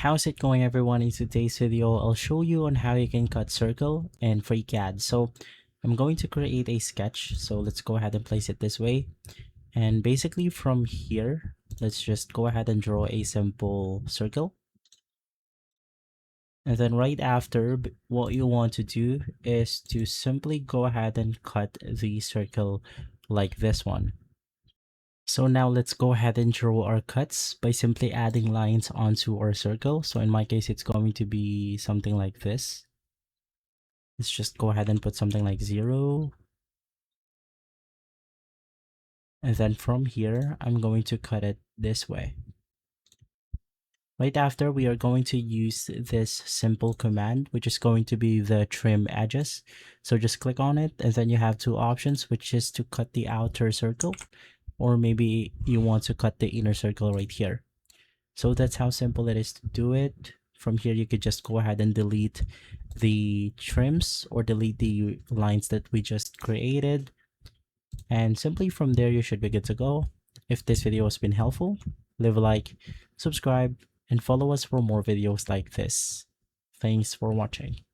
How's it going, everyone? In today's video, I'll show you on how you can cut circle in FreeCAD. So I'm going to create a sketch. So let's go ahead and place it this way. And basically from here, let's just go ahead and draw a simple circle. And then right after, what you want to do is to simply go ahead and cut the circle like this one. So now let's go ahead and draw our cuts by simply adding lines onto our circle. So in my case, it's going to be something like this. Let's just go ahead and put something like 0. And then from here, I'm going to cut it this way. Right after, we are going to use this simple command, which is going to be the trim edges. So just click on it, and then you have two options, which is to cut the outer circle, or maybe you want to cut the inner circle right here. So that's how simple it is to do it. From here, you could just go ahead and delete the trims or delete the lines that we just created. And simply from there, you should be good to go. If this video has been helpful, leave a like, subscribe, and follow us for more videos like this. Thanks for watching.